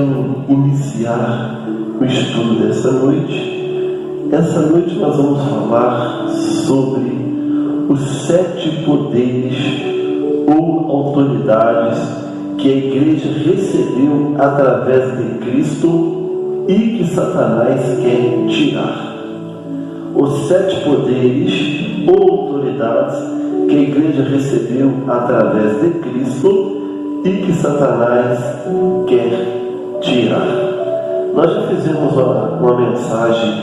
quero iniciar o estudo dessa noite. Essa noite nós vamos falar sobre os 7 poderes ou autoridades que a igreja recebeu através de Cristo e que Satanás quer tirar. Os 7 poderes ou autoridades que a igreja recebeu através de Cristo e que Satanás quer tirar. Nós já fizemos uma mensagem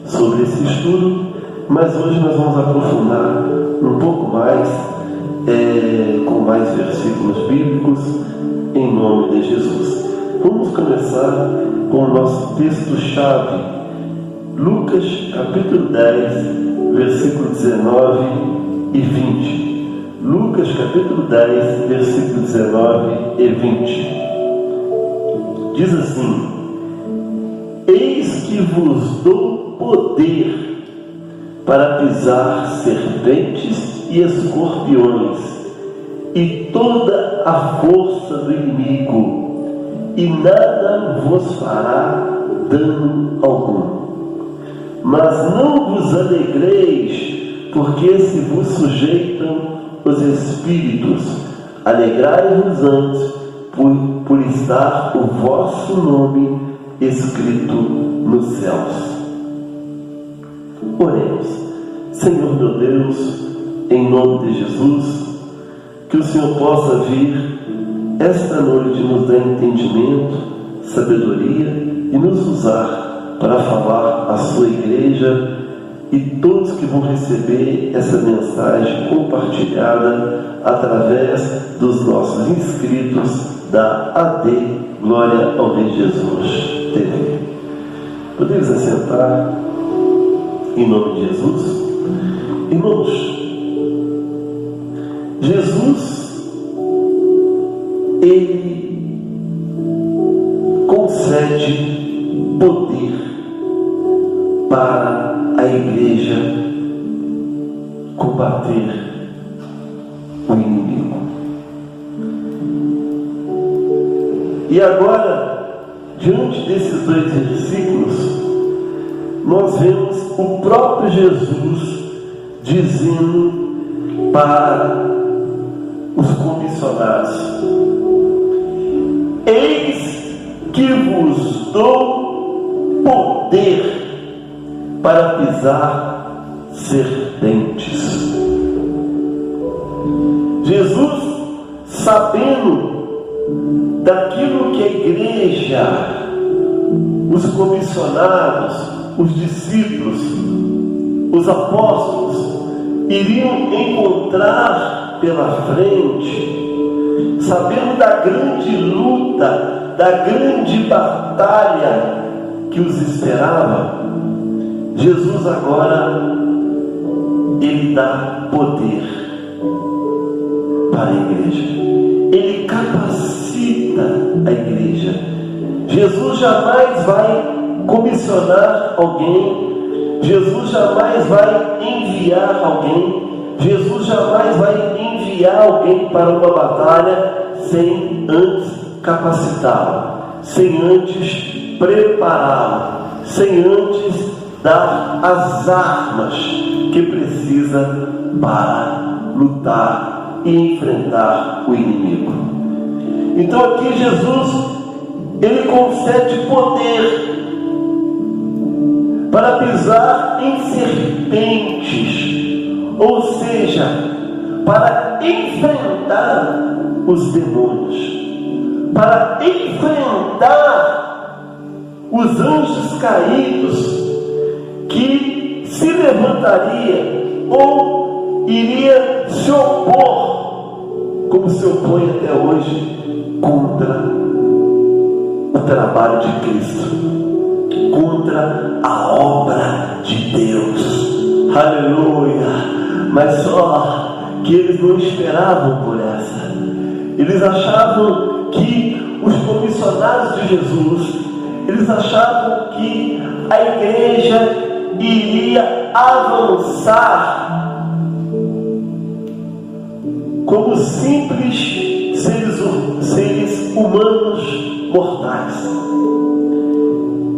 sobre esse estudo, mas hoje nós vamos aprofundar um pouco mais, com mais versículos bíblicos, em nome de Jesus. Vamos começar com o nosso texto-chave, Lucas capítulo 10, versículo 19 e 20. Lucas capítulo 10, versículo 19 e 20. Diz assim: Eis que vos dou poder para pisar serpentes e escorpiões e toda a força do inimigo, e nada vos fará dano algum. Mas não vos alegreis, porque se vos sujeitam os espíritos, alegrai-vos antes por estar o vosso nome escrito nos céus. Oremos. Senhor meu Deus, em nome de Jesus, que o Senhor possa vir esta noite nos dar entendimento, sabedoria e nos usar para falar à sua igreja e todos que vão receber essa mensagem compartilhada através dos nossos inscritos da AD Glória ao Rei Jesus TV. Podemos assentar em nome de Jesus? Irmãos, Jesus, Ele concede poder para a igreja combater o inimigo. E agora, diante desses 2 versículos, nós vemos o próprio Jesus dizendo para os comissionados: Eis que vos dou poder para pisar serpentes. Jesus, sabendo daquilo que a igreja, os comissionados, os discípulos, os apóstolos iriam encontrar pela frente, sabendo da grande luta, da grande batalha que os esperava, Jesus agora, Ele dá poder para a igreja. Ele capacita a igreja. Jesus jamais vai comissionar alguém. Jesus jamais vai enviar alguém. Jesus jamais vai enviar alguém para uma batalha sem antes capacitá-lo, sem antes prepará-lo, sem antes dar as armas que precisa para lutar e enfrentar o inimigo. Então aqui Jesus, Ele concede poder para pisar em serpentes, ou seja, para enfrentar os demônios, para enfrentar os anjos caídos que se levantaria ou iria se opor, como se opõe até hoje, contra o trabalho de Cristo, contra a obra de Deus. Aleluia! Mas só que eles não esperavam por essa. Eles achavam que os comissionados de Jesus, eles achavam que a igreja iria avançar como simples seres humanos mortais.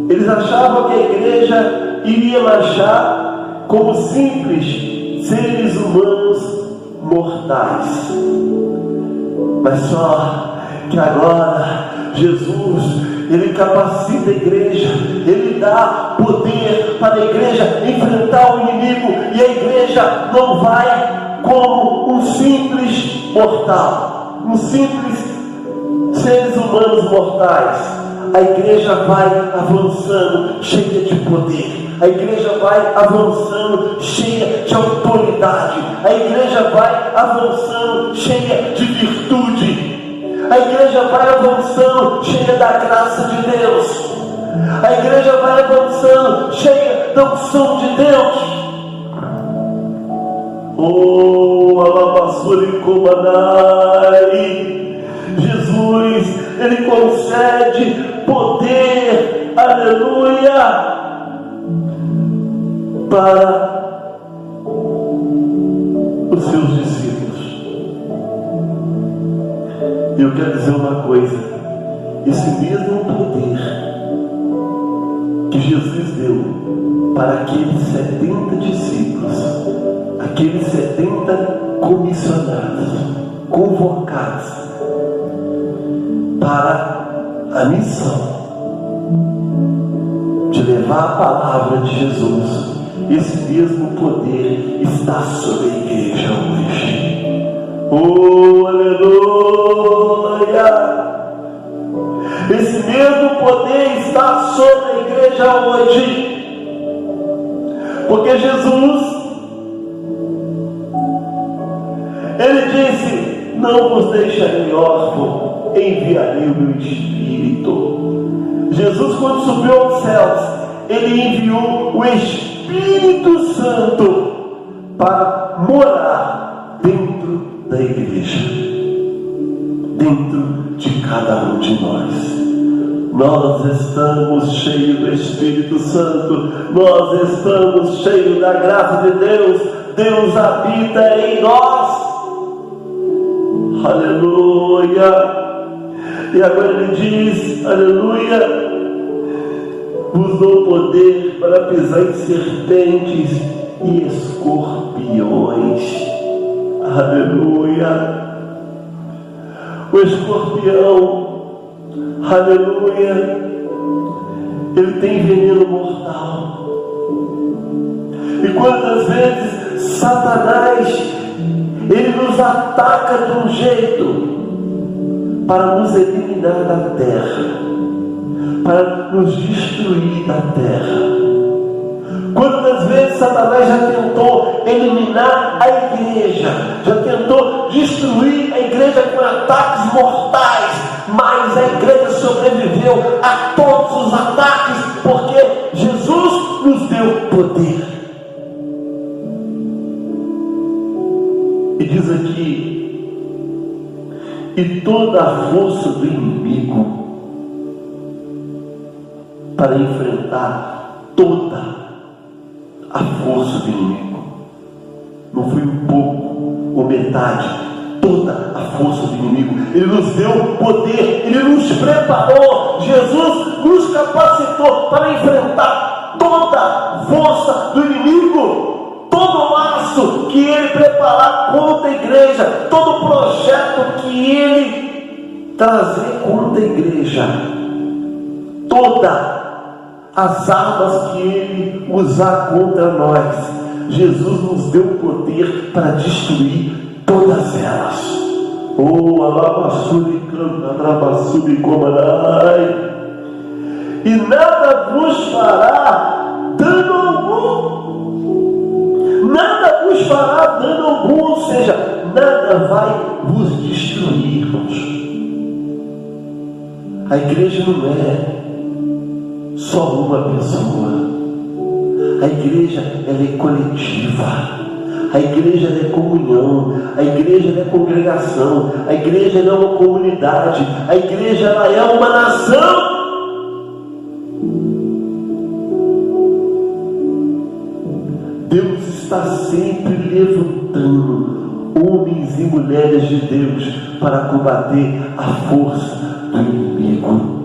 Eles achavam que a igreja iria marchar como simples seres humanos mortais. Mas só que agora Jesus, Ele capacita a igreja, Ele dá poder para a igreja enfrentar o inimigo, e a igreja não vai como um simples mortal, um simples seres humanos mortais. A igreja vai avançando cheia de poder, a igreja vai avançando cheia de autoridade, a igreja vai avançando cheia de virtude, a igreja vai avançando cheia da graça de Deus, a igreja vai avançando cheia da unção de Deus. Oh, alabassuri comanai. Jesus, Ele concede poder, aleluia, para os seus discípulos. E eu quero dizer uma coisa: esse mesmo poder que Jesus deu para aqueles 70 discípulos, aqueles 70 comissionados, convocados para a missão de levar a palavra de Jesus, esse mesmo poder está sobre a igreja hoje. Oh, aleluia! Esse mesmo poder está sobre a igreja hoje, porque Jesus, Ele disse: não vos deixarei órfão, enviarei o meu Espírito. Jesus, quando subiu aos céus, Ele enviou o Espírito Santo para morar dentro da igreja, dentro de cada um de nós. Nós estamos cheios do Espírito Santo, nós estamos cheios da graça de Deus. Deus habita em nós. Aleluia. E agora Ele diz, aleluia: vos dou poder para pisar em serpentes e escorpiões. Aleluia. O escorpião, aleluia, ele tem veneno mortal. E quantas vezes Satanás, ele nos ataca de um jeito para nos eliminar da terra, para nos destruir da terra. Quantas vezes Satanás já tentou eliminar a igreja, já tentou destruir a igreja com ataques mortais, mas a igreja sobreviveu a todos os ataques, porque Jesus nos deu poder. E diz aqui: e toda a força do inimigo, para enfrentar toda a força do inimigo. Não foi um pouco ou metade, toda a força do inimigo. Ele nos deu poder, Ele nos preparou. Jesus nos capacitou para enfrentar toda a força do inimigo. Todo laço que Ele preparar contra a igreja, todo projeto que Ele trazer contra a igreja, todas as armas que Ele usar contra nós, Jesus nos deu poder para destruir todas elas. Oh, alabassuri comanai. E nada vos fará dano algum. Nada vos fará dano algum, ou seja, nada vai vos destruir, irmãos. A igreja não é só uma pessoa. A igreja, ela é coletiva. A igreja, ela é comunhão. A igreja, ela é congregação. A igreja, ela é uma comunidade. A igreja, ela é uma nação. Deus está sempre levantando homens e mulheres de Deus para combater a força do inimigo.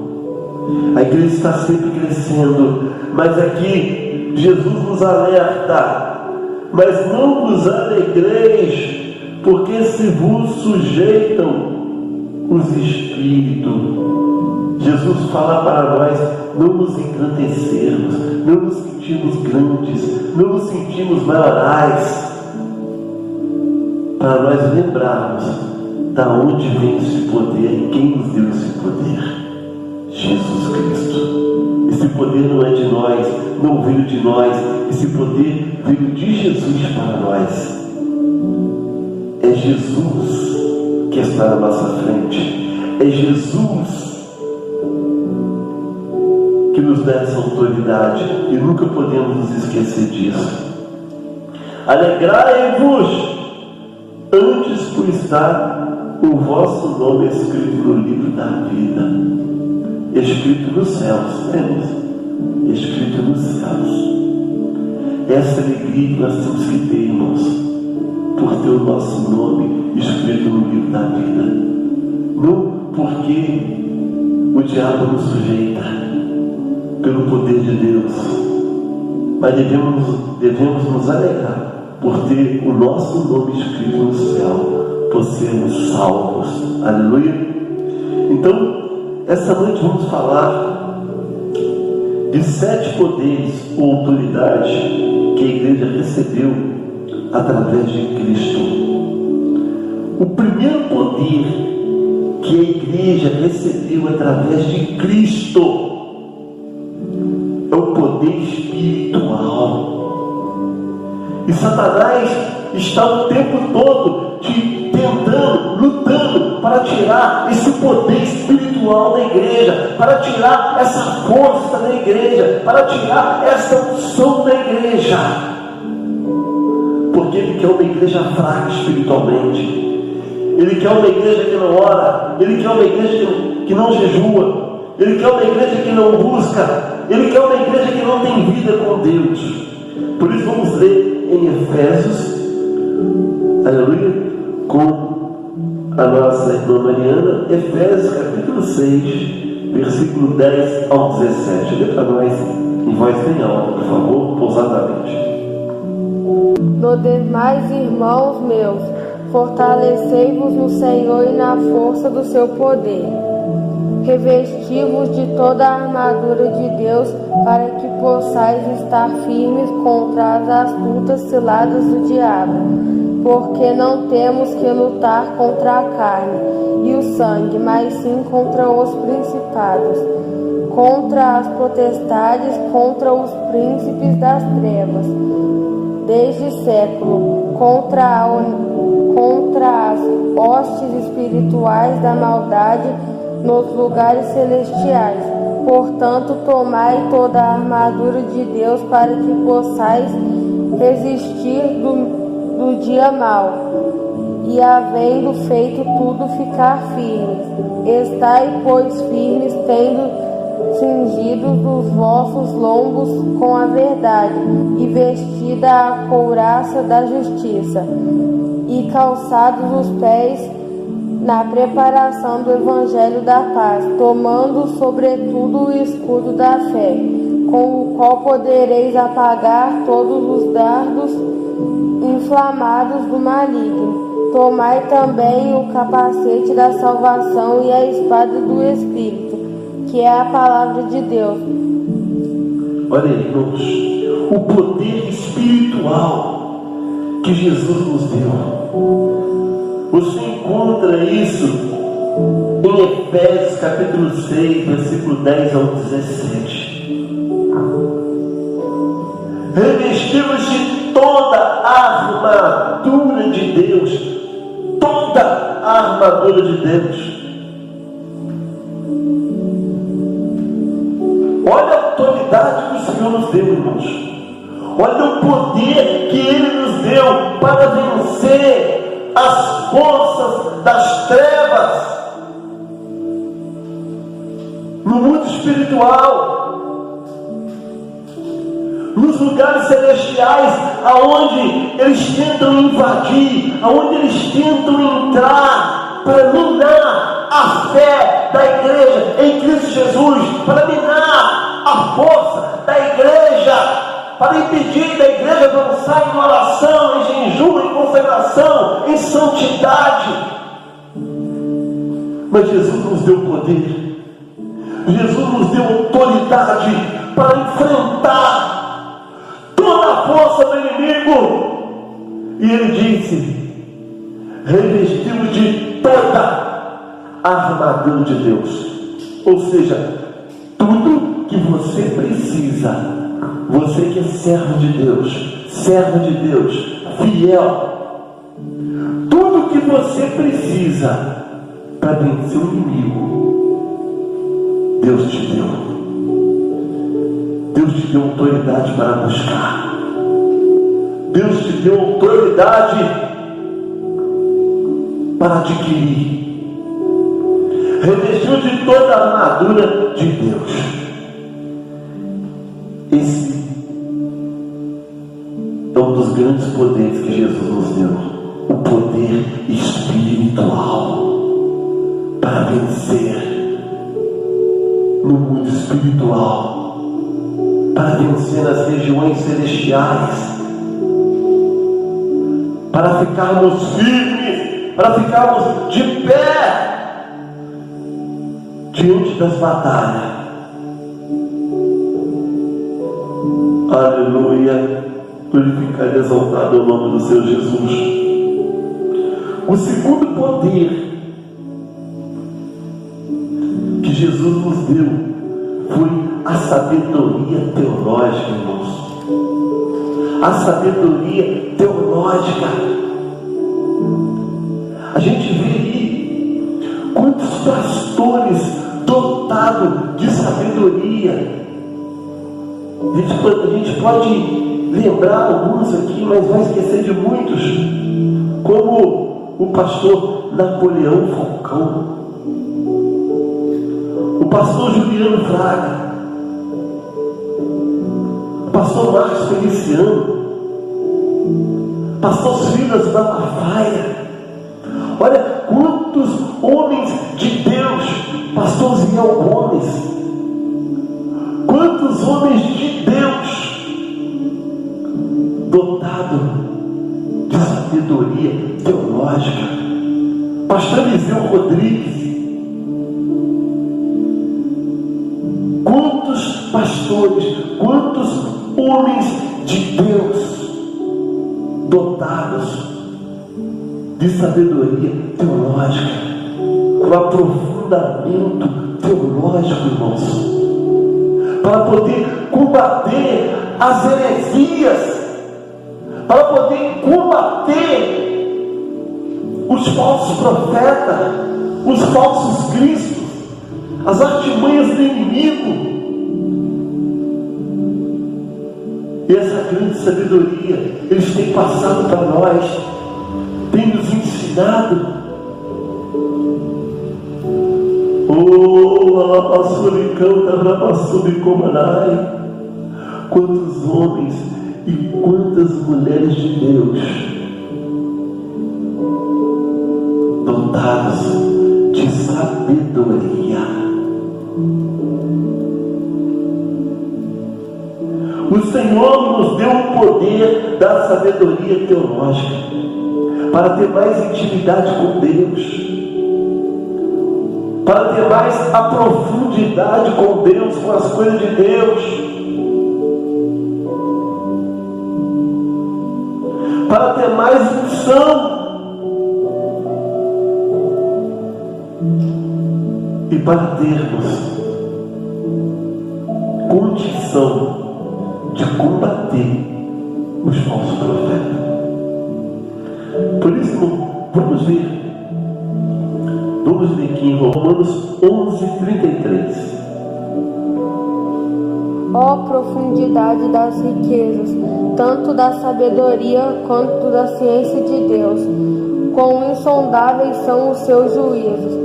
A igreja está sempre crescendo, mas aqui Jesus nos alerta: mas não vos alegreis, porque se vos sujeitam os espíritos. Jesus fala para nós não nos engrandecermos, não nos sentirmos grandes, não nos sentirmos maiorais, para nós lembrarmos da onde vem esse poder e quem nos deu esse poder: Jesus Cristo. Esse poder não é de nós, não veio de nós, esse poder veio de Jesus para nós. É Jesus que está na nossa frente, é Jesus que nos dá essa autoridade, e nunca podemos nos esquecer disso. Alegrai-vos antes por estar o vosso nome escrito no livro da vida, escrito nos céus. Temos escrito nos céus. Essa alegria que nós temos que ter, irmãos, por ter o nosso nome escrito no livro da vida, não porque o diabo nos sujeita, pelo poder de Deus, mas devemos nos alegrar por ter o nosso nome escrito no céu, por sermos salvos. Aleluia. Então, essa noite vamos falar de 7 poderes ou autoridades que a igreja recebeu através de Cristo. O primeiro poder que a igreja recebeu através de Cristo é o poder espiritual. E Satanás está o tempo todo tentando, lutando para tirar esse poder espiritual da igreja, para tirar essa força da igreja, para tirar essa unção da igreja, porque ele quer uma igreja fraca espiritualmente, ele quer uma igreja que não ora, ele quer uma igreja que não jejua, ele quer uma igreja que não busca, ele quer uma igreja que não tem vida com Deus. Por isso vamos ler em Efésios, aleluia, com a nossa irmã Mariana, Efésios capítulo 6, versículo 10 ao 17. Lê para nós em voz bem alta, por favor, pausadamente. No demais, irmãos meus, fortalecei-vos no Senhor e na força do seu poder. Revesti-vos de toda a armadura de Deus, para que possais estar firmes contra as astutas ciladas do diabo. Porque não temos que lutar contra a carne e o sangue, mas sim contra os principados, contra as potestades, contra os príncipes das trevas, desde século, contra as hostes espirituais da maldade nos lugares celestiais. Portanto, tomai toda a armadura de Deus, para que possais resistir do dia mau, e havendo feito tudo, ficar firmes. Estai, pois, firmes, tendo cingidos os vossos lombos com a verdade, e vestida a couraça da justiça, e calçados os pés na preparação do Evangelho da paz, tomando sobretudo o escudo da fé, com o qual podereis apagar todos os dardos inflamados do maligno. Tomai também o capacete da salvação e a espada do Espírito, que é a palavra de Deus. Olha, irmãos, o poder espiritual que Jesus nos deu. Você encontra isso em Efésios capítulo 6, versículo 10 ao 17. Revestimos de toda a armadura de Deus, toda a armadura de Deus. Olha a autoridade que o Senhor nos deu, irmãos. Olha o poder que Ele nos deu para vencer as forças das trevas no mundo espiritual, nos lugares celestiais, aonde eles tentam invadir, aonde eles tentam entrar para minar a fé da igreja em Cristo Jesus, para minar a força da igreja, para impedir da igreja avançar em oração, em jejum, em consagração, em santidade. Mas Jesus nos deu poder, Jesus nos deu autoridade para enfrentar toda a força do inimigo. E Ele disse: revestimos de toda a armadura de Deus. Ou seja, tudo que você precisa, você que é servo de Deus, fiel, tudo que você precisa para vencer o inimigo, Deus te deu. Deus te deu autoridade para buscar. Deus te deu autoridade para adquirir. Revestiu de toda a armadura de Deus. Esse é um dos grandes poderes que Jesus nos deu, o poder espiritual para vencer no mundo espiritual, para vencer nas regiões celestiais, para ficarmos firmes, para ficarmos de pé diante das batalhas. Aleluia, glorificado e exaltado é o nome do Senhor Jesus. O segundo poder que Jesus nos deu foi a sabedoria teológica, irmãos. A sabedoria teológica. A gente vê aí quantos pastores dotados de sabedoria. A gente pode lembrar alguns aqui, mas vai esquecer de muitos, como o pastor Napoleão Falcão, o pastor Juliano Fraga, o pastor Marcos Feliciano, pastor Silas Malafaia. Olha quantos homens de Deus, pastor Ziel Gomes, quantos homens de Deus dotados de sabedoria teológica. Pastor Eliseu Rodrigues, quantos pastores, quantos homens de Deus dotados de sabedoria teológica, com aprofundamento teológico, irmãos, para poder combater as heresias, para poder combater os falsos profetas, os falsos cristos, as artimanhas do inimigo. E essa grande sabedoria eles têm passado para nós, têm nos ensinado. Quantos homens e quantas mulheres de Deus dotados de sabedoria. O Senhor nos deu o poder da sabedoria teológica para ter mais intimidade com Deus, para ter mais a profundidade com Deus, com as coisas de Deus, para ter mais unção e para termos condição de combater os falsos profetas. Por isso, vamos ver aqui em Romanos 11:33. Ó profundidade das riquezas, tanto da sabedoria quanto da ciência de Deus, quão insondáveis são os seus juízos,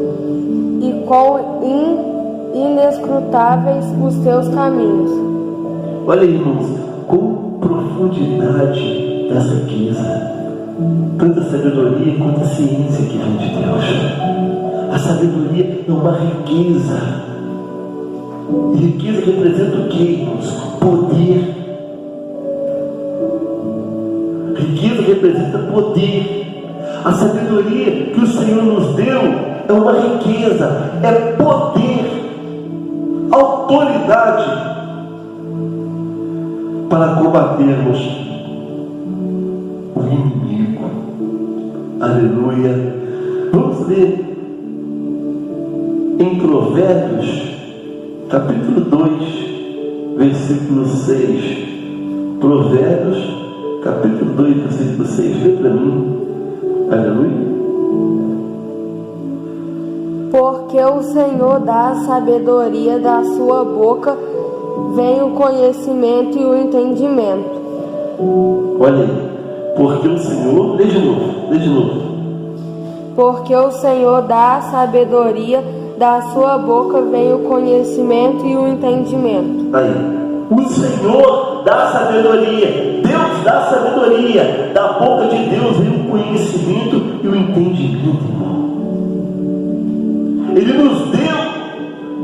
e quão inescrutáveis os seus caminhos. Olha, irmãos, com profundidade das riquezas, tanta sabedoria quanto a ciência que vem de Deus. A sabedoria é uma riqueza. E riqueza representa o quê, irmãos? Poder. Riqueza representa poder. A sabedoria que o Senhor nos deu é uma riqueza, é poder, autoridade para combatermos o inimigo. Aleluia. Vamos ler em Provérbios, capítulo 2, versículo 6. Provérbios, capítulo 2, versículo 6. Vê para mim. Aleluia. Porque o Senhor dá a sabedoria, da sua boca vem o conhecimento e o entendimento. Olha aí. Porque o Senhor, lê de novo. Porque o Senhor dá a sabedoria, da sua boca vem o conhecimento e o entendimento. Aí. O Senhor dá sabedoria. Deus dá sabedoria. Da boca de Deus vem o conhecimento e o entendimento, irmão. Ele nos deu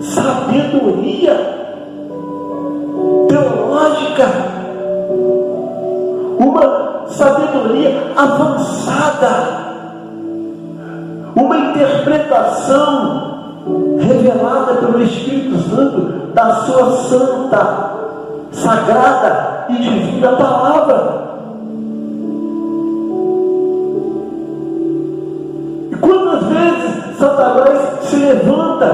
sabedoria teológica, uma sabedoria avançada, uma interpretação revelada pelo Espírito Santo da sua santa, sagrada e divina palavra. E quantas vezes Satanás se levanta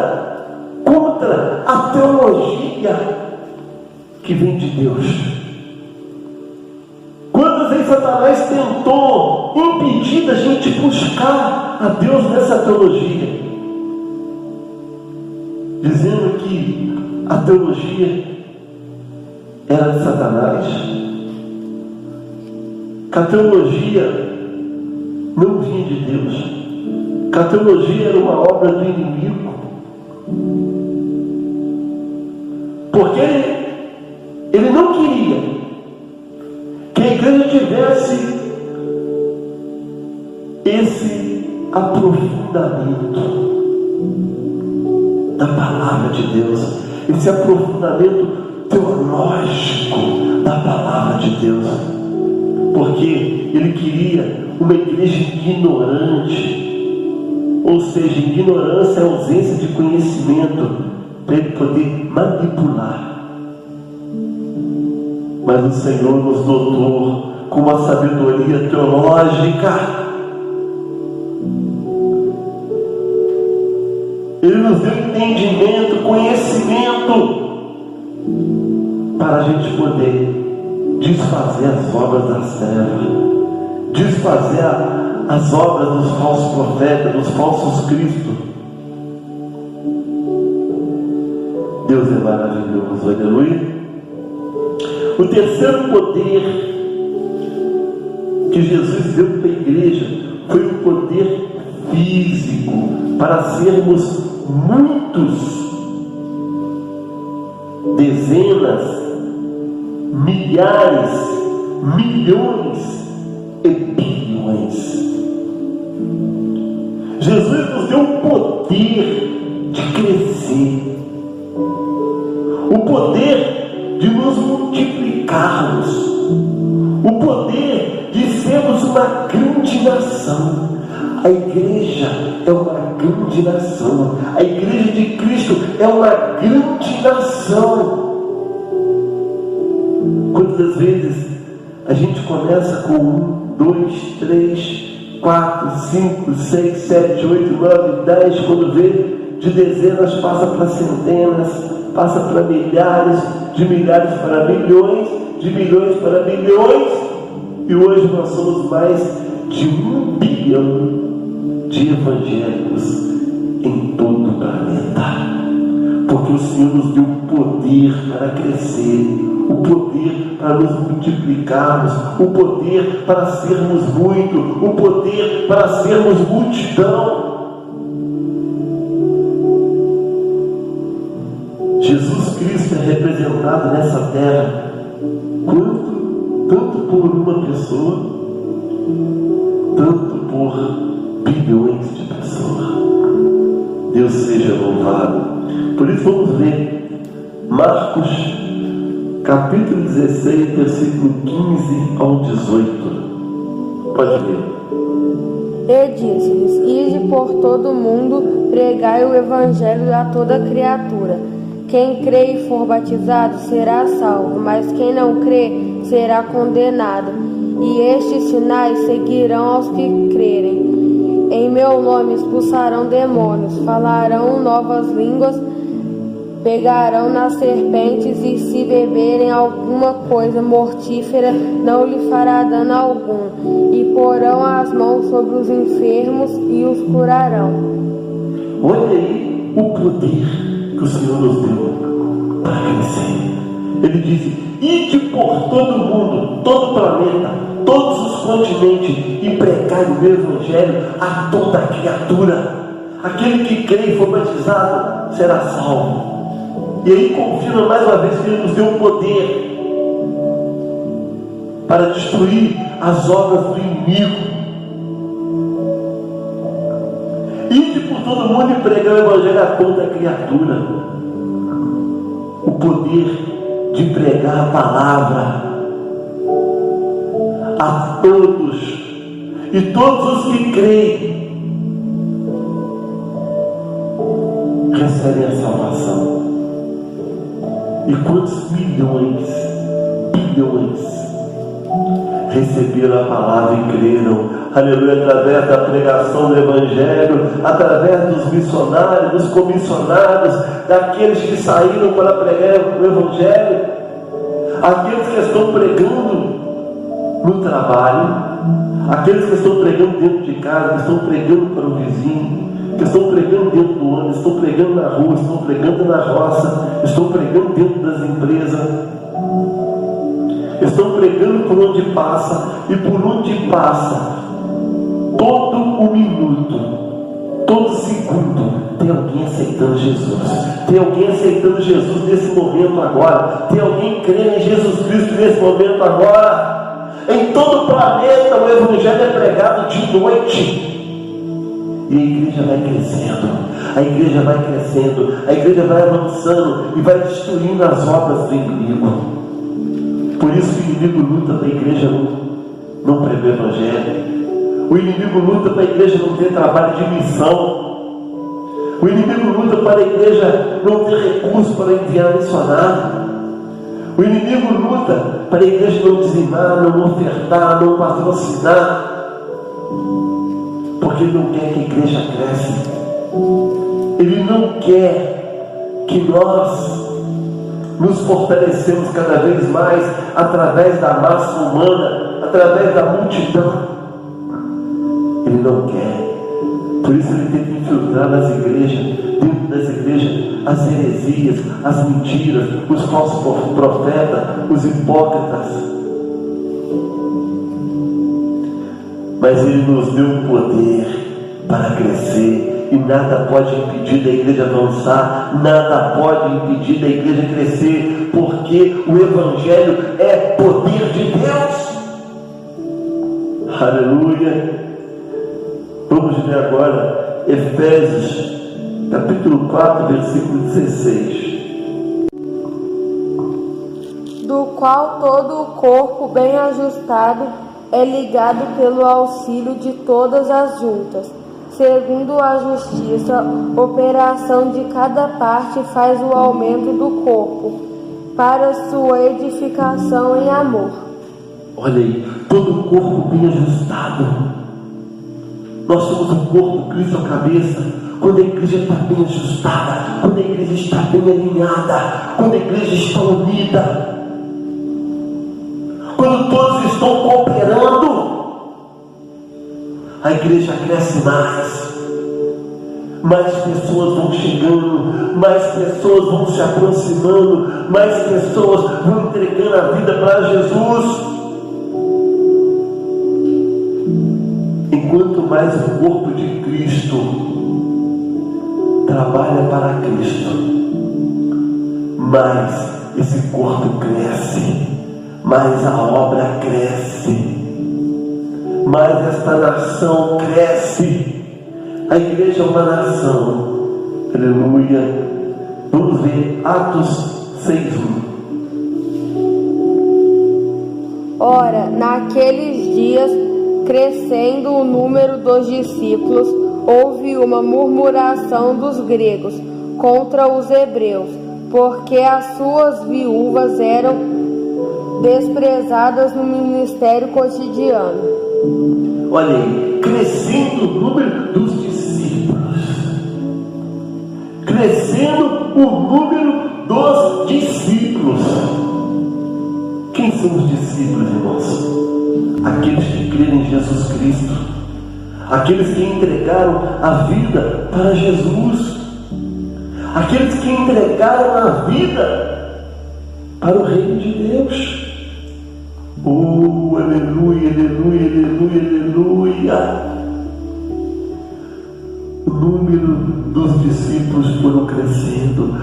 contra a teologia que vem de Deus? Quantas vezes Satanás tentou impedir da gente buscar a Deus nessa teologia, dizendo que a teologia era de Satanás, que a teologia não vinha de Deus, que a teologia era uma obra do inimigo, porque ele não queria que a igreja tivesse esse aprofundamento da palavra de Deus, esse aprofundamento teológico da palavra de Deus, porque ele queria uma igreja ignorante, ou seja, ignorância é ausência de conhecimento, para ele poder manipular. Mas o Senhor nos dotou com uma sabedoria teológica. Ele nos deu entendimento, conhecimento, para a gente poder desfazer as obras das trevas, desfazer as obras dos falsos profetas, dos falsos cristos. Deus é maravilhoso, aleluia. O terceiro poder que Jesus deu para a igreja foi o poder físico, para sermos muitos, dezenas, milhares, milhões e bilhões. Jesus nos deu o poder de crescer, o poder de nos multiplicarmos, o poder de sermos uma grande nação. A igreja é uma grande nação, a igreja de Cristo é uma grande nação. Quantas vezes a gente começa com 1, 2, 3, 4, 5, 6, 7, 8, 9, 10, quando vê, de dezenas passa para centenas, passa para milhares, de milhares para milhões, de milhões para bilhões, e hoje nós somos mais de 1 bilhão de evangélicos em todo o planeta, porque o Senhor nos deu o poder para crescer, o poder para nos multiplicarmos, o poder para sermos muito, o poder para sermos multidão. Jesus Cristo é representado nessa terra tanto por uma pessoa, tanto por bilhões de pessoas. Deus seja louvado. Por isso vamos ler Marcos capítulo 16, versículo 15 ao 18. Pode ler. E disse-lhes: Ide por todo o mundo, pregai o evangelho a toda criatura. Quem crê e for batizado será salvo, mas quem não crê será condenado. E estes sinais seguirão aos que crerem. Em meu nome expulsarão demônios, falarão novas línguas, pegarão nas serpentes, e se beberem alguma coisa mortífera não lhe fará dano algum, e porão as mãos sobre os enfermos e os curarão. Olha aí o poder que o Senhor nos deu para crescer. Ele diz: ide por todo o mundo, todo o planeta, todos os continentes, e pregai o meu evangelho a toda criatura. Aquele que crê e for batizado será salvo. E aí confirma mais uma vez que Ele nos deu um poder para destruir as obras do inimigo. Ide por todo mundo e pregar o evangelho a toda criatura. O poder de pregar a palavra a todos, e todos os que creem recebem a salvação. E quantos bilhões receberam a palavra e creram, aleluia, através da pregação do evangelho, através dos missionários, dos comissionados, daqueles que saíram para pregar o evangelho, aqueles que estão pregando no trabalho, aqueles que estão pregando dentro de casa, que estão pregando para o vizinho, que estão pregando dentro do ônibus, estão pregando na rua, estão pregando na roça, estão pregando dentro das empresas, estão pregando por onde passa, e por onde passa, todo o minuto, todo segundo, tem alguém aceitando Jesus. Tem alguém aceitando Jesus nesse momento agora. Tem alguém crendo em Jesus Cristo nesse momento agora. Em todo o planeta o evangelho é pregado de noite. E a igreja vai crescendo, a igreja vai crescendo, a igreja vai avançando e vai destruindo as obras do inimigo. Por isso que o inimigo luta para a igreja não pregar o evangelho. O inimigo luta para a igreja não ter trabalho de missão. O inimigo luta para a igreja não ter recursos para enviar missionário. O inimigo luta para a igreja não dizimar, não ofertar, não patrocinar. Porque ele não quer que a igreja cresça. Ele não quer que nós nos fortalecemos cada vez mais através da massa humana, através da multidão. Ele não quer. Por isso ele tenta infiltrar nas igrejas, dentro das igrejas, as heresias, as mentiras, os falsos profetas, os hipócritas. Mas ele nos deu um poder para crescer, e nada pode impedir da igreja avançar, nada pode impedir da igreja crescer, porque o evangelho é poder de Deus. Aleluia. Vamos ler agora Efésios capítulo 4, versículo 16. Do qual todo o corpo bem ajustado é ligado pelo auxílio de todas as juntas, segundo a justiça, operação de cada parte faz o aumento do corpo, para sua edificação em amor. Olha aí, todo o corpo bem ajustado. Nós somos um corpo, Cristo a cabeça. Quando a igreja está bem ajustada, quando a igreja está bem alinhada, quando a igreja está unida, quando todos estão cooperando, a igreja cresce mais. Mais pessoas vão chegando, mais pessoas vão se aproximando, mais pessoas vão entregando a vida para Jesus. Enquanto mais o corpo de Cristo trabalha para Cristo, mais esse corpo cresce, mais a obra cresce, mais esta nação cresce. A igreja é uma nação Aleluia. Vamos ver Atos 6:1. Ora, naqueles dias, crescendo o número dos discípulos, houve uma murmuração dos gregos contra os hebreus, porque as suas viúvas eram desprezadas no ministério cotidiano. Olha aí, crescendo o número dos discípulos. Crescendo o número dos discípulos. Quem são os discípulos, irmãos? Aqueles que creem em Jesus Cristo. Aqueles que entregaram a vida para Jesus. Aqueles que entregaram a vida para o reino de Deus. Oh, aleluia, aleluia, aleluia, aleluia. O número dos discípulos foram crescendo,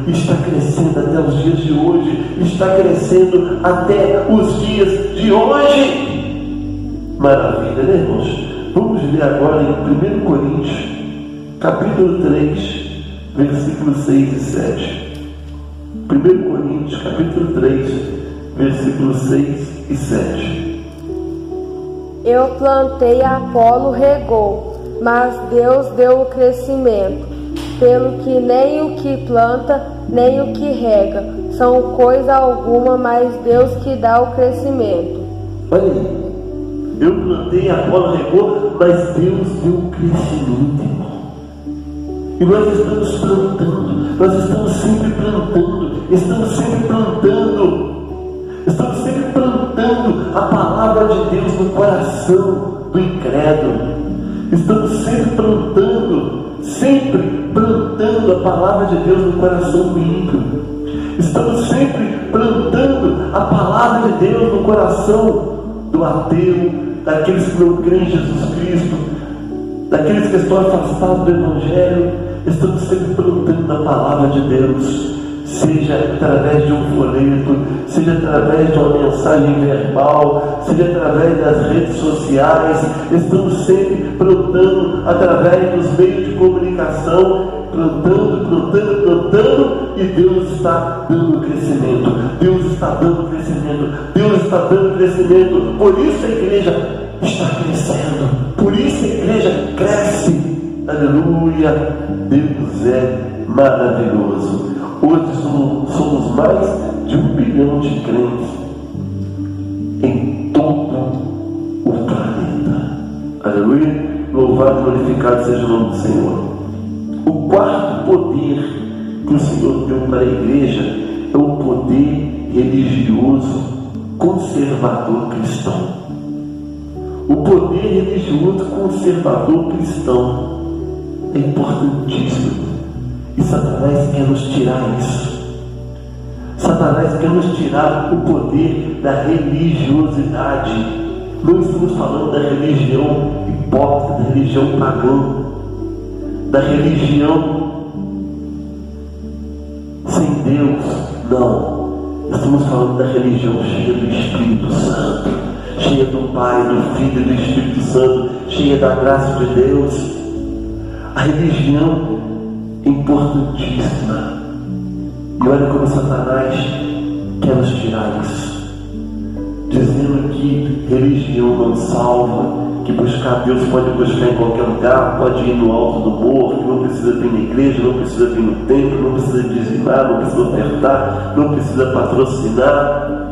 está crescendo até os dias de hoje, está crescendo até os dias de hoje. Maravilha, né, irmãos? Vamos ler agora em 1 Coríntios, capítulo 3, versículos 6 e 7. 1 Coríntios, capítulo 3, versículos 6 e 7. Eu plantei, Apolo regou, mas Deus deu o crescimento, pelo que nem o que planta, nem o que rega, são coisa alguma, mas Deus que dá o crescimento. Olha aí, eu plantei, Apolo regou, mas Deus deu o crescimento, irmão. E nós estamos plantando, nós estamos sempre plantando, estamos sempre plantando a palavra de Deus no coração do incrédulo. Estamos sempre plantando a palavra de Deus no coração do ímpio. Estamos sempre plantando a palavra de Deus no coração do ateu, daqueles que não creem em Jesus Cristo, daqueles que estão afastados do Evangelho. Estamos sempre plantando a palavra de Deus, seja através de um folheto, seja através de uma mensagem verbal, seja através das redes sociais. Estamos sempre plantando através dos meios de comunicação, plantando, e Deus está dando crescimento. Deus está dando crescimento. Por isso a igreja está crescendo. Por isso a igreja cresce. Aleluia. Deus é maravilhoso. Hoje somos mais de 1 bilhão de crentes em todo o planeta. Aleluia. Louvado e glorificado seja o nome do Senhor. O quarto poder que o Senhor deu para a igreja é o poder religioso conservador cristão. O poder religioso conservador cristão é importantíssimo. E Satanás quer nos tirar isso. Satanás quer nos tirar o poder da religiosidade. Não estamos falando da religião hipócrita, da religião pagã, da religião sem Deus. Não. Estamos falando da religião cheia do Espírito Santo, cheia do Pai, do Filho e do Espírito Santo, cheia da graça de Deus. A religião é importantíssima. E olha como Satanás quer nos tirar isso, dizendo que religião não salva, que buscar Deus pode buscar em qualquer lugar, pode ir no alto do morro, que não precisa vir na igreja, não precisa vir no templo, não precisa dizimar, não precisa ofertar, não precisa patrocinar,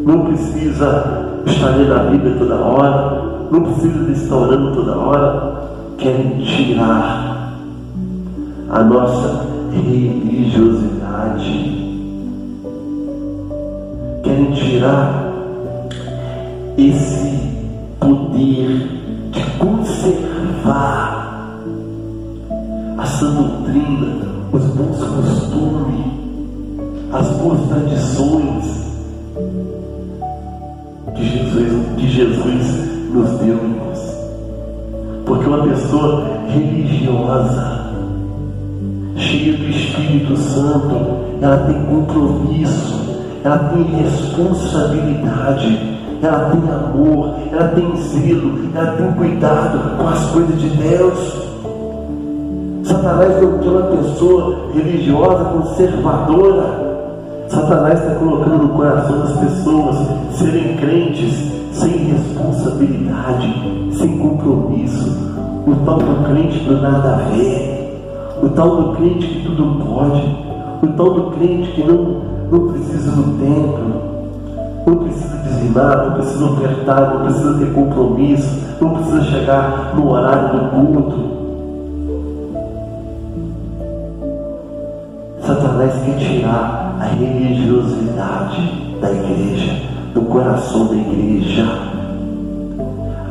não precisa estar lendo a Bíblia toda hora, não precisa estar orando toda hora. Querem tirar a nossa religiosidade, querem tirar esse poder de conservar a sã doutrina, os bons costumes, as boas tradições que Jesus nos deu, irmãos. Porque uma pessoa religiosa, cheia do Espírito Santo, ela tem compromisso, ela tem responsabilidade, ela tem amor, ela tem zelo, ela tem cuidado com as coisas de Deus. Satanás não quer uma pessoa religiosa conservadora. Satanás está colocando no coração das pessoas serem crentes sem responsabilidade, sem compromisso. O tal do crente do nada a ver, o tal do crente que tudo pode, o tal do crente que não precisa do templo, não precisa dizimar, não precisa ofertar, não precisa ter compromisso, não precisa chegar no horário do culto. Satanás quer tirar a religiosidade da igreja, do coração da igreja.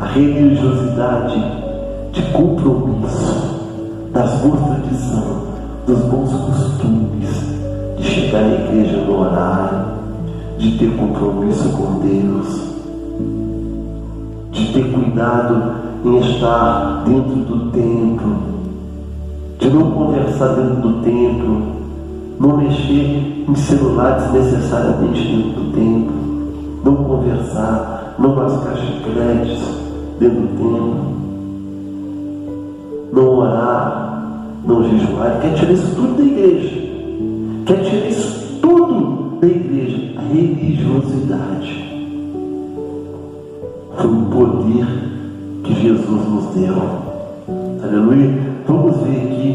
A religiosidade de compromisso, das boas tradições, dos bons costumes, de chegar à igreja no horário, de ter compromisso com Deus, de ter cuidado em estar dentro do templo, de não conversar dentro do templo, não mexer em celular desnecessariamente dentro do templo, não conversar, não mascar chicletes dentro do templo, não orar, não jejuar. Quer tirar isso tudo da igreja. Quer tirar isso tudo da igreja. A religiosidade foi um poder que Jesus nos deu. Aleluia. Vamos ver aqui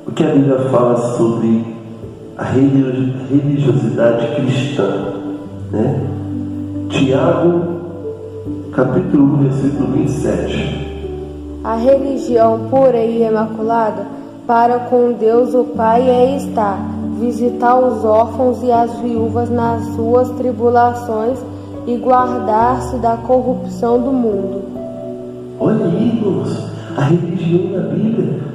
o que a Bíblia fala sobre a religiosidade cristã, né? Tiago, capítulo 1, versículo 27. A religião pura e imaculada para com Deus o Pai é estar, visitar os órfãos e as viúvas nas suas tribulações e guardar-se da corrupção do mundo. Olha aí, irmãos, a religião da Bíblia.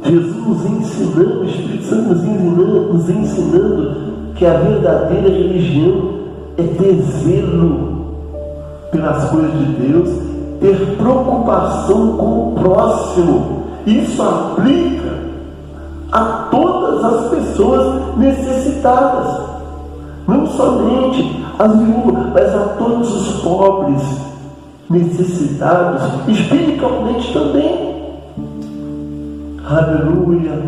Jesus nos ensinando, o Espírito Santo nos ensinando que a verdadeira religião é ter zelo pelas coisas de Deus, ter preocupação com o próximo. Isso aplica a todas as pessoas necessitadas, não somente as viúvas, mas a todos os pobres necessitados, espiritualmente também. Aleluia!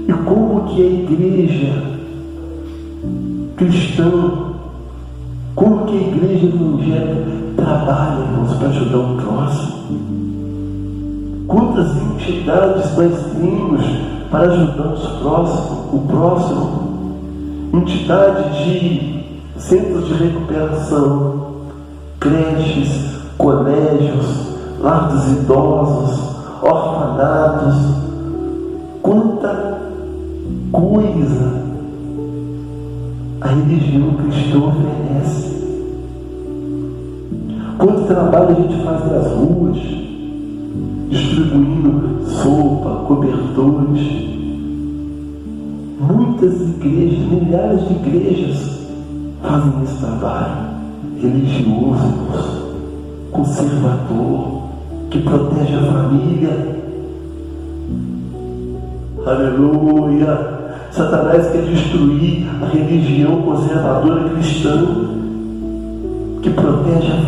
E como que a igreja cristã, como que a igreja evangélica trabalha, irmãos, para ajudar o próximo? Quantas entidades nós temos para ajudar o próximo? Entidade de centros de recuperação, creches, colégios, lar dos idosos, orfanatos. Quanta coisa a religião cristã oferece. Quanto trabalho a gente faz nas ruas, distribuindo sopa, cobertores. Muitas igrejas, milhares de igrejas fazem esse trabalho religioso, conservador, que protege a família. Aleluia! Satanás quer destruir a religião conservadora cristã, que protege a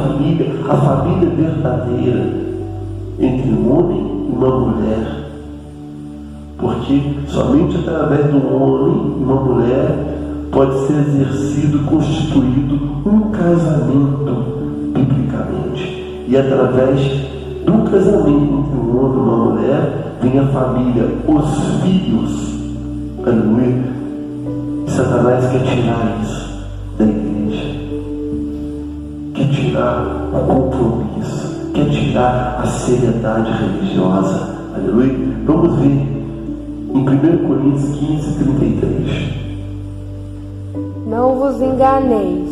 família verdadeira, entre um homem e uma mulher. Porque somente através de um homem e uma mulher pode ser exercido, constituído um casamento biblicamente. E através do casamento entre um homem e uma mulher vem a família, os filhos. Aleluia. E Satanás quer tirar isso da igreja, quer tirar o compromisso, quer tirar a seriedade religiosa. Aleluia. Vamos ver em 1 Coríntios 15, 33. Não vos enganeis,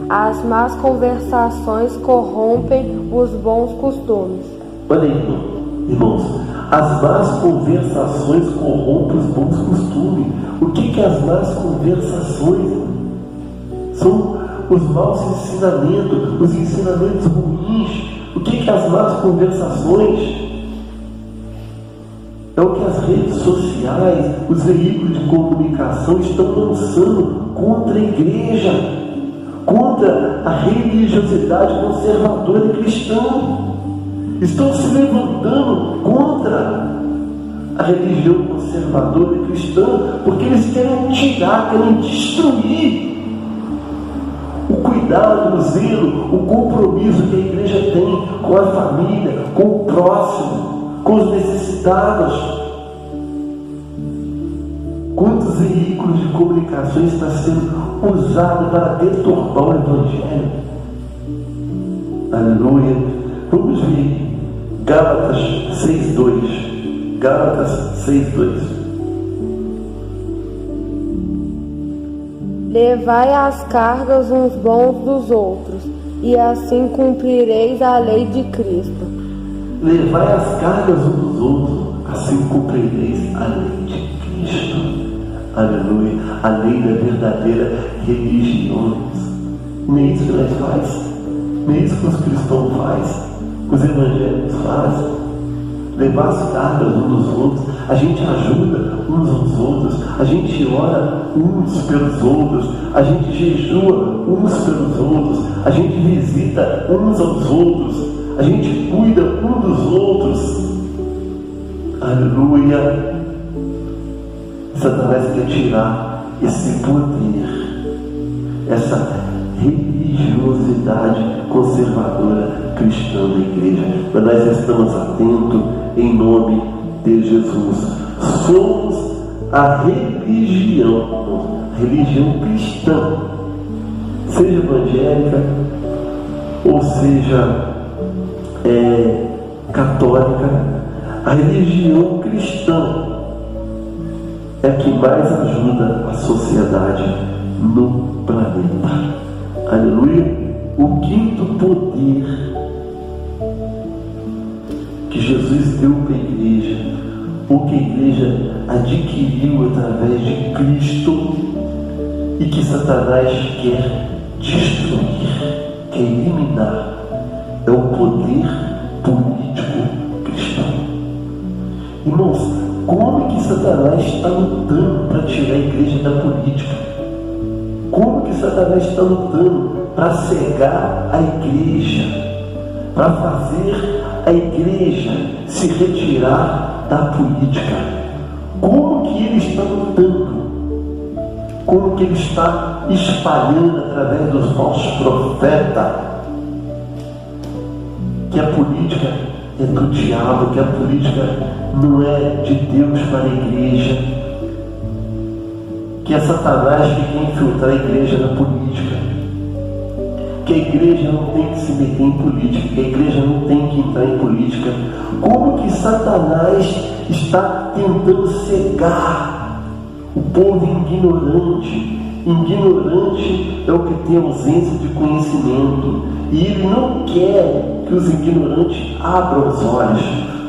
as más conversações corrompem os bons costumes. Olha aí, irmãos, as más conversações corrompem os bons costumes. O que é as más conversações? São os maus ensinamentos, os ensinamentos ruins. O que é as más conversações? É o que as redes sociais, os veículos de comunicação estão lançando contra a igreja, contra a religiosidade conservadora e cristã. estão se levantando contra a religião conservadora e cristã, porque eles querem tirar, querem destruir o cuidado, o zelo, o compromisso que a igreja tem com a família, com o próximo, com os necessitados. Quantos veículos de comunicação estão sendo usados para deturpar o Evangelho? Aleluia. Vamos ver Gálatas 6:2. Gálatas 6:2. Levai as cargas uns bons dos outros, e assim cumprireis a lei de Cristo. Levai as cargas uns dos outros, assim cumprireis a lei de Cristo. Aleluia. A lei da verdadeira religião. Não é isso que nós fazemos? Não é isso que os cristãos fazem, que os evangélicos fazem? Levar as cargas uns dos outros. A gente ajuda uns aos outros, a gente ora uns pelos outros, a gente jejua uns pelos outros, a gente visita uns aos outros, a gente cuida um dos outros. Aleluia. Satanás quer tirar esse poder, essa religiosidade conservadora cristã da igreja. Mas nós estamos atentos em nome de Jesus. Somos a religião cristã, seja evangélica ou seja católica. A religião cristã é a que mais ajuda a sociedade no planeta. Aleluia. O quinto poder que Jesus deu para a igreja, o que a igreja adquiriu através de Cristo e que Satanás quer destruir, quer eliminar, é o poder político cristão. Irmãos, como que Satanás está lutando para tirar a igreja da política? Como que Satanás está lutando para cegar a igreja, para fazer a igreja se retirar da política? Como que ele está lutando? Como que ele está espalhando através dos falsos profetas que a política é do diabo, que a política não é de Deus para a igreja, que é Satanás que quer infiltrar a igreja na política, que a igreja não tem que se meter em política, que a igreja não tem que entrar em política. Como que Satanás está tentando cegar o povo ignorante? Ignorante é o que tem ausência de conhecimento, e ele não quer que os ignorantes abram os olhos,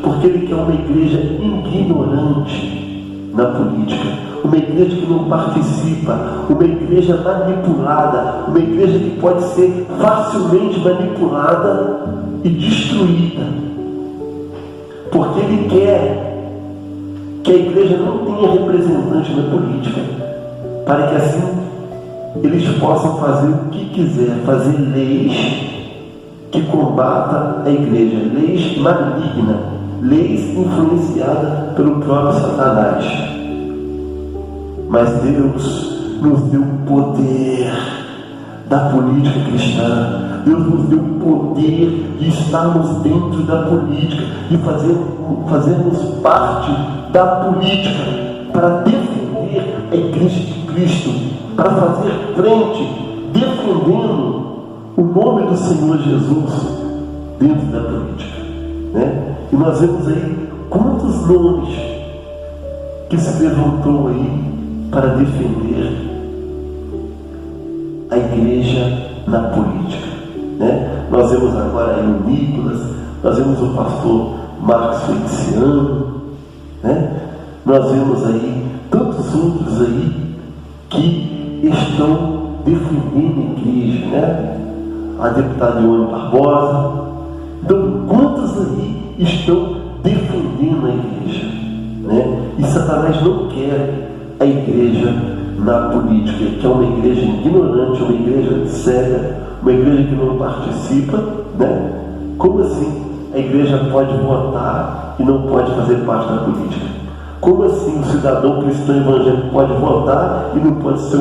porque ele quer uma igreja ignorante na política, uma igreja que não participa, uma igreja manipulada, uma igreja que pode ser facilmente manipulada e destruída, porque ele quer que a igreja não tenha representante na política, para que assim eles possam fazer o que quiser, fazer leis que combatam a igreja, leis malignas, leis influenciadas pelo próprio Satanás. Mas Deus nos deu o poder da política cristã. Deus nos deu o poder de estarmos dentro da política, de fazermos parte da política para defender a igreja de Cristo, para fazer frente, defendendo o nome do Senhor Jesus dentro da política, né? E nós vemos aí quantos nomes que se levantou aí para defender a igreja na política, né? Nós vemos agora aí o Nicolas, nós vemos o pastor Marcos Feliciano, né? Nós vemos aí tantos outros aí que estão defendendo a igreja, né? A deputada Ione Barbosa. Então, quantos aí estão defendendo a igreja, né? E Satanás não quer a igreja na política, que é uma igreja ignorante, uma igreja cega, uma igreja que não participa, né? Como assim? a igreja pode votar e não pode fazer parte da política? Como assim o cidadão cristão evangélico pode votar e não pode ser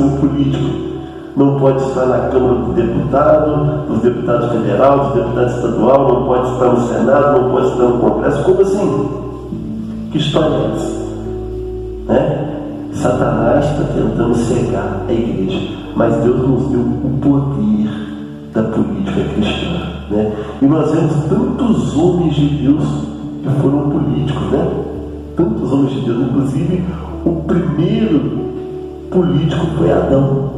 um político? Não pode estar na Câmara do Deputado, dos deputados federal, dos deputados estadual, não pode estar no Senado, não pode estar no Congresso. Como assim? Que história é essa? Satanás está tentando cegar a igreja, mas Deus nos deu o poder da política cristã. E nós vemos tantos homens de Deus que foram políticos, tantos homens de Deus, inclusive o primeiro político foi Adão.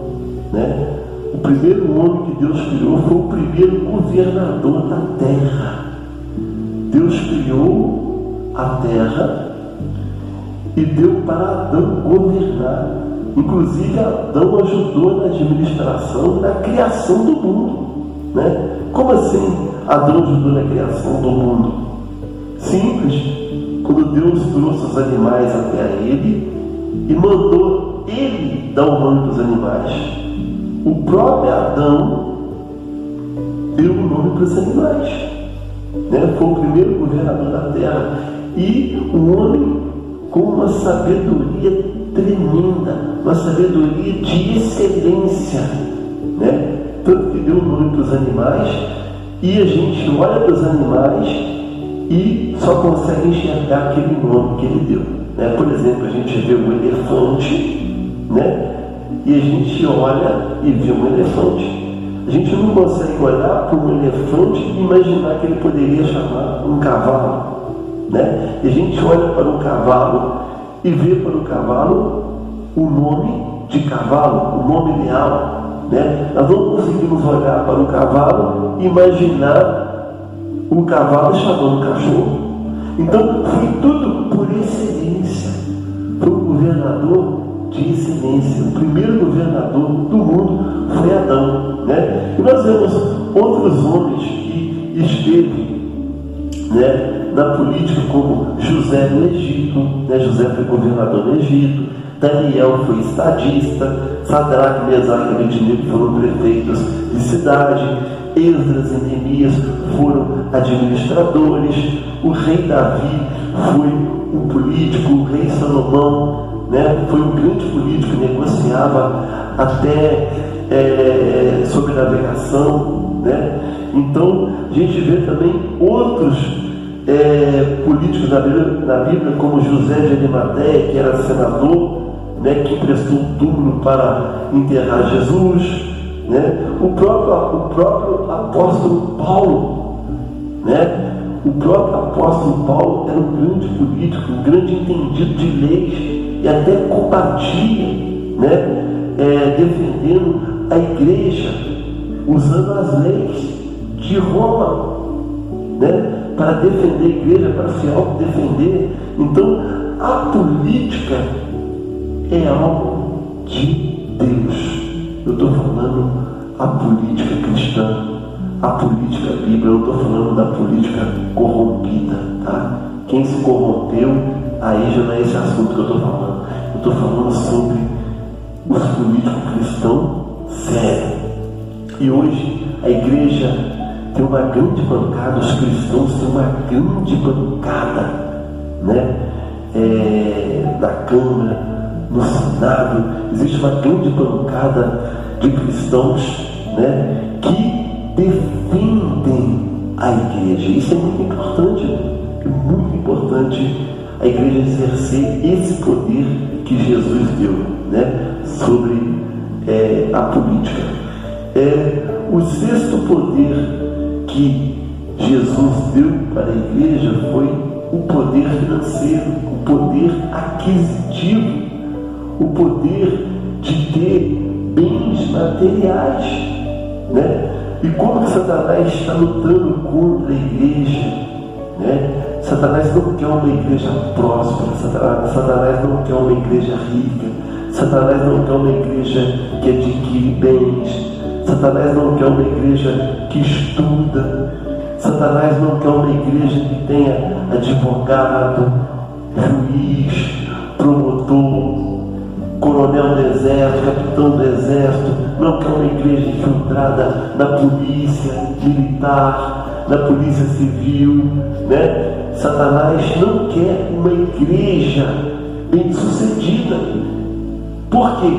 O primeiro homem que Deus criou foi o primeiro governador da terra. Deus criou a terra e deu para Adão governar. Inclusive Adão ajudou na administração e na criação do mundo. Como assim Adão ajudou na criação do mundo? Simples. Quando Deus trouxe os animais até ele e mandou ele dar o nome dos animais, o próprio Adão deu o nome para os animais. Foi o primeiro governador da terra. E um homem com uma sabedoria tremenda, uma sabedoria de excelência. Tanto que deu o nome para os animais, e a gente olha para os animais e só consegue enxergar aquele nome que ele deu. Por exemplo, a gente vê um elefante, e a gente olha e vê um elefante. A gente não consegue olhar para um elefante e imaginar que ele poderia chamar um cavalo. E a gente olha para um cavalo e vê para o cavalo o nome de cavalo, o nome real. Nós não conseguimos olhar para o cavalo e imaginar o cavalo chamando o cachorro. Então foi tudo por excelência. Foi um governador de excelência. O primeiro governador do mundo foi Adão. E nós vemos outros homens que esteve na política, como José no Egito. José foi governador no Egito. Daniel foi estadista. Sadraque, Mesaque e Abednego foram prefeitos de cidade. Esdras e Neemias foram administradores. O rei Davi foi um político. O rei Salomão foi um grande político, negociava até sobre navegação. Então a gente vê também outros políticos na Bíblia, como José de Arimateia, que era senador, que emprestou um túmulo para enterrar Jesus. O próprio apóstolo Paulo, o próprio apóstolo Paulo era um grande político, um grande entendido de leis, e até combatia, defendendo a igreja, usando as leis de Roma, para defender a igreja, para se autodefender. Então a política é algo de Deus. Eu estou falando a política cristã, a política bíblica. Eu estou falando da política corrompida, tá? Quem se corrompeu, aí já não é esse assunto que eu estou falando. Eu estou falando sobre os políticos cristãos sérios. E hoje a igreja tem uma grande bancada, os cristãos têm uma grande bancada, na Câmara, no Senado. Existe uma grande bancada de cristãos, que defendem a igreja. Isso é muito importante. É muito importante a igreja exercer esse poder que Jesus deu, sobre a política. O sexto poder que Jesus deu para a igreja foi o poder financeiro, o poder aquisitivo, o poder de ter bens materiais. E como que Satanás está lutando contra a igreja? Satanás não quer uma igreja próspera, Satanás não quer uma igreja rica, Satanás não quer uma igreja que adquire bens, Satanás não quer uma igreja que estuda, Satanás não quer uma igreja que tenha advogado, juiz, promotor, coronel do exército, capitão do exército. Não quer uma igreja infiltrada na polícia militar. na polícia civil, né? Satanás não quer uma igreja bem-sucedida. Por quê?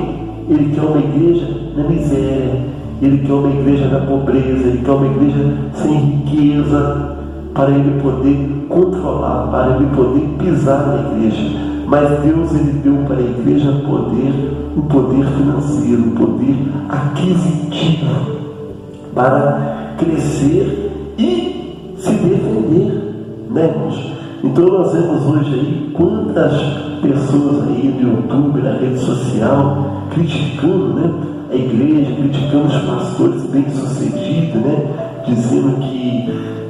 Ele quer uma igreja na miséria, ele quer uma igreja na pobreza, ele quer uma igreja sem riqueza, para ele poder controlar, para ele poder pisar na igreja. Mas Deus, ele deu para a igreja um poder financeiro, um poder aquisitivo, para crescer e se defender, né, irmãos? Então nós vemos hoje aí quantas pessoas aí no YouTube, na rede social, criticando, né, a igreja, criticando os pastores bem-sucedidos, né, dizendo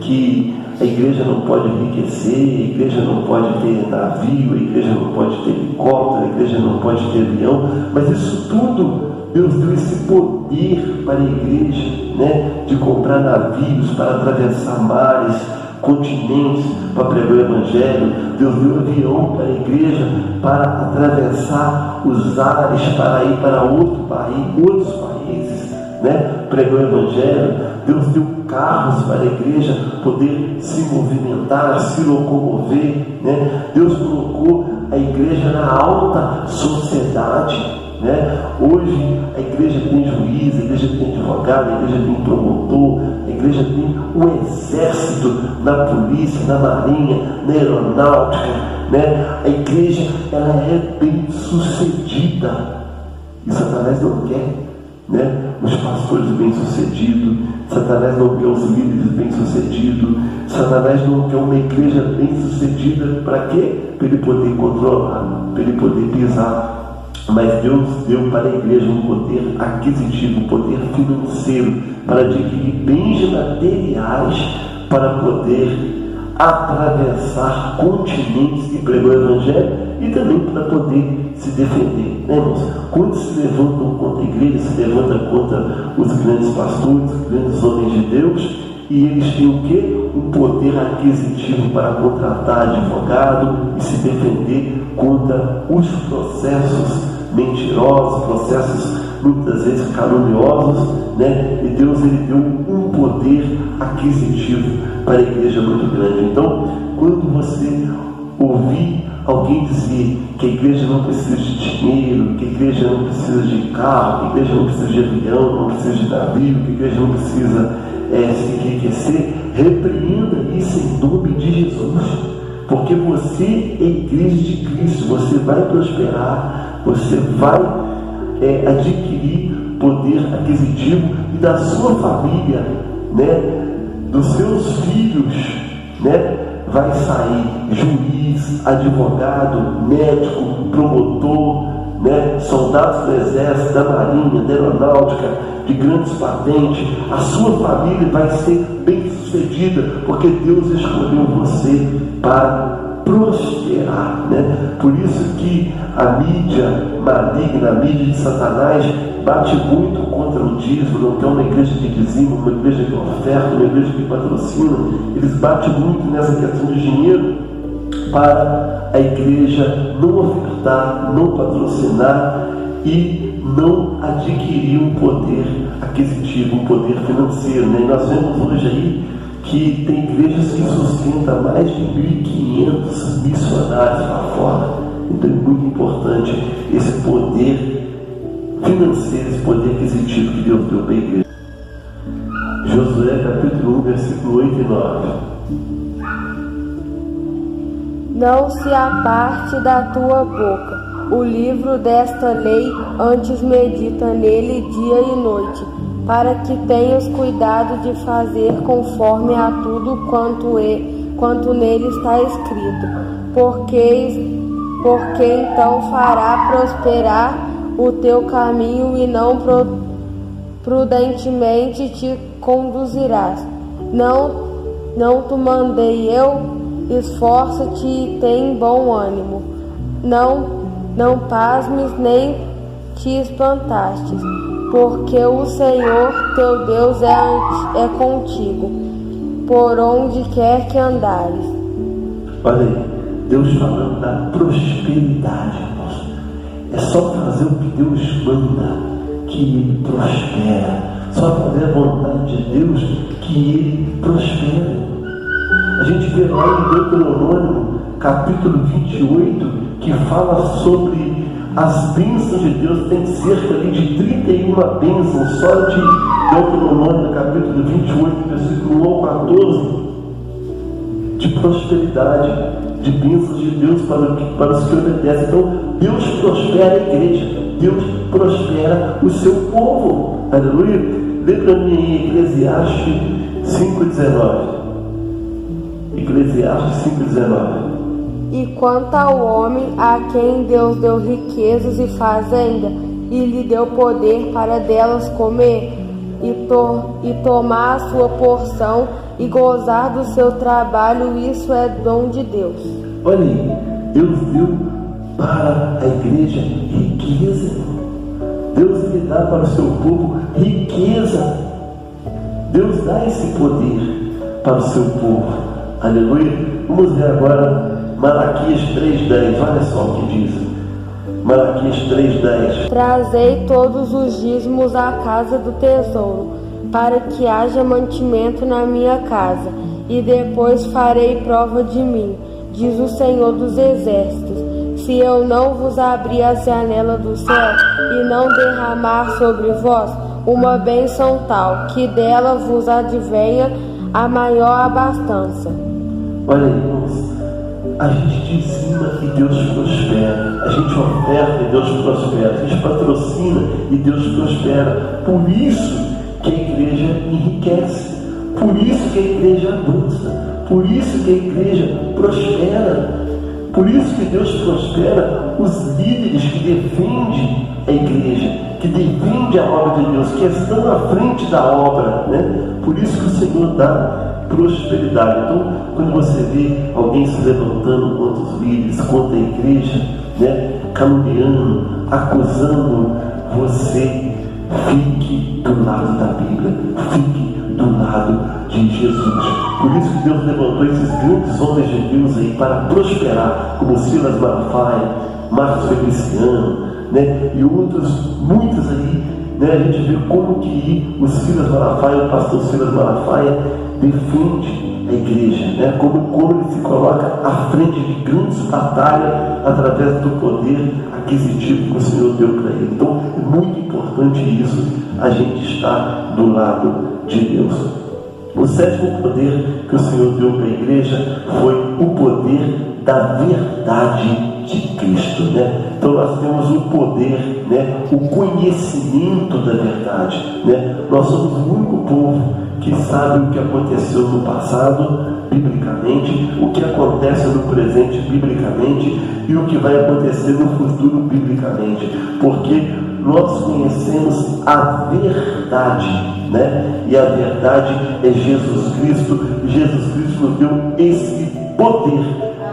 que a igreja não pode enriquecer, a igreja não pode ter navio, a igreja não pode ter helicóptero, a igreja não pode ter avião. Mas isso tudo, Deus deu esse poder para a igreja, né, de comprar navios para atravessar mares, continentes, para pregar o evangelho. Deus deu avião para a igreja para atravessar os ares, para ir para outros países, né, pregar o evangelho. Deus deu carros para a igreja poder se movimentar, se locomover, né? Deus colocou a igreja na alta sociedade, né? Hoje a igreja tem juiz, a igreja tem advogado, a igreja tem promotor, a igreja tem um exército na polícia, na marinha, na aeronáutica, né? A igreja, ela é bem sucedida, e Satanás não quer, né, os pastores bem-sucedidos. Satanás não quer os líderes bem-sucedidos. Satanás não quer uma igreja bem-sucedida. Para quê? Para ele poder controlar, para ele poder pisar. Mas Deus deu para a igreja um poder aquisitivo, um poder financeiro, para adquirir bens materiais, para poder atravessar continentes e pregar o evangelho, e também para poder se defender, né, irmãos? Quando se levantam contra a igreja, se levantam contra os grandes pastores, os grandes homens de Deus, e eles têm o quê? Um poder aquisitivo para contratar advogado e se defender contra os processos mentirosos, processos muitas vezes caluniosos, né? E Deus, ele deu um poder aquisitivo para a igreja muito grande. Então, quando você ouvir alguém dizer que a igreja não precisa de dinheiro, que a igreja não precisa de carro, que a igreja não precisa de avião, não precisa de navio, que a igreja não precisa se enriquecer, repreenda isso em nome de Jesus, porque você é igreja de Cristo, você vai prosperar, você vai adquirir poder aquisitivo, e da sua família, né, dos seus filhos, né, vai sair juiz, advogado, médico, promotor, né, soldados do exército, da marinha, da aeronáutica, de grandes patentes. A sua família vai ser bem sucedida, porque Deus escolheu você para prosperar, né? Por isso que a mídia maligna, a mídia de Satanás, bate muito contra o dízimo. Não quer uma igreja que dizima, uma igreja que oferta, uma igreja que patrocina. Eles batem muito nessa questão de dinheiro, para a igreja não ofertar, não patrocinar e não adquirir um poder aquisitivo, um poder financeiro, né? E nós vemos hoje aí que tem igrejas que sustentam mais de 1.500 missionários lá fora. Então é muito importante esse poder financeiro, esse poder aquisitivo que Deus deu para a igreja. Josué capítulo 1, versículo 8 e 9. Não se aparte da tua boca o livro desta lei, antes medita nele dia e noite, para que tenhas cuidado de fazer conforme a tudo quanto nele está escrito, porque então fará prosperar o teu caminho e não prudentemente te conduzirás. Não te mandei eu? Esforça-te e tem bom ânimo. Não pasmes nem te espantastes, porque o Senhor teu Deus é contigo, por onde quer que andares. Olha aí, Deus falando da prosperidade, irmãos. É só fazer o que Deus manda, que Ele prospera. só fazer a vontade de Deus, que Ele prospere. A gente vê lá em Deuteronômio, capítulo 28, que fala sobre as bênçãos de Deus. Tem cerca ali de 31 bênçãos, só de Deuteronômio, capítulo 28, versículo 1 ao 14, de prosperidade, de bênçãos de Deus para os que obedecem. Então, Deus prospera a igreja, Deus prospera o seu povo. Aleluia. Lê para mim aí Eclesiastes 5,19. Eclesiastes 5,19. E quanto ao homem, a quem Deus deu riquezas e fazenda, e lhe deu poder para delas comer, e tomar a sua porção, e gozar do seu trabalho, isso é dom de Deus. Olha aí, Deus deu para a igreja riqueza. Deus lhe dá para o seu povo riqueza. Deus dá esse poder para o seu povo. Aleluia. Vamos ver agora Malaquias 3,10. Olha só o que diz. Malaquias 3,10. Trazei todos os dízimos à casa do tesouro, para que haja mantimento na minha casa, e depois farei prova de mim, diz o Senhor dos Exércitos, se eu não vos abrir a janela do céu e não derramar sobre vós uma bênção tal, que dela vos advenha a maior abastança. Olha, irmãos, a gente dizima e Deus prospera, a gente oferta e Deus prospera, a gente patrocina e Deus prospera. Por isso que a igreja enriquece, por isso que a igreja avança, por isso que a igreja prospera, por isso que Deus prospera os líderes que defendem a igreja, que defendem a obra de Deus, que estão à frente da obra, né? Por isso que o Senhor dá prosperidade. Então, quando você vê alguém se levantando contra os líderes, contra a igreja, né, caluniando, acusando você, fique do lado da Bíblia, fique do lado de Jesus. Por isso que Deus levantou esses grandes homens de Deus aí para prosperar, como Silas Malafaia, Marcos Feliciano, né, e outros, muitos aí, né? A gente vê como que o Silas Malafaia, o pastor Silas Malafaia, defende a igreja, né? Como ele se coloca à frente de grandes batalhas através do poder aquisitivo que o Senhor deu para ele. Então é muito importante isso, a gente estar do lado de Deus. O sétimo poder que o Senhor deu para a igreja foi o poder da verdade de Cristo, né? Então nós temos o poder, né? O conhecimento da verdade, né? Nós somos o único povo que sabe o que aconteceu no passado, biblicamente, o que acontece no presente, biblicamente, e o que vai acontecer no futuro, biblicamente, porque nós conhecemos a verdade, né? E a verdade é Jesus Cristo. Jesus Cristo nos deu esse poder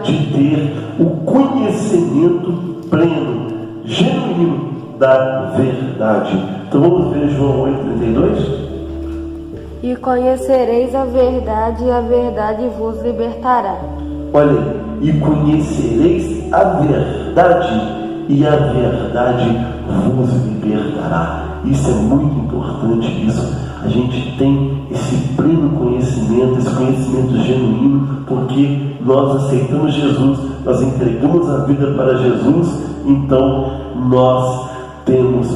de ter o conhecimento pleno, genuíno da verdade. Então vamos ver João 8,32. E conhecereis a verdade vos libertará. Olha, e conhecereis a verdade, e a verdade vos libertará. Isso é muito importante, isso. A gente tem esse pleno conhecimento, esse conhecimento genuíno, porque nós aceitamos Jesus, nós entregamos a vida para Jesus, então nós temos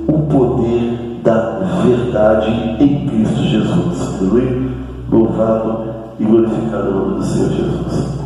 o poder da verdade em Cristo Jesus. Aleluia. Louvado e glorificado o nome do Senhor Jesus.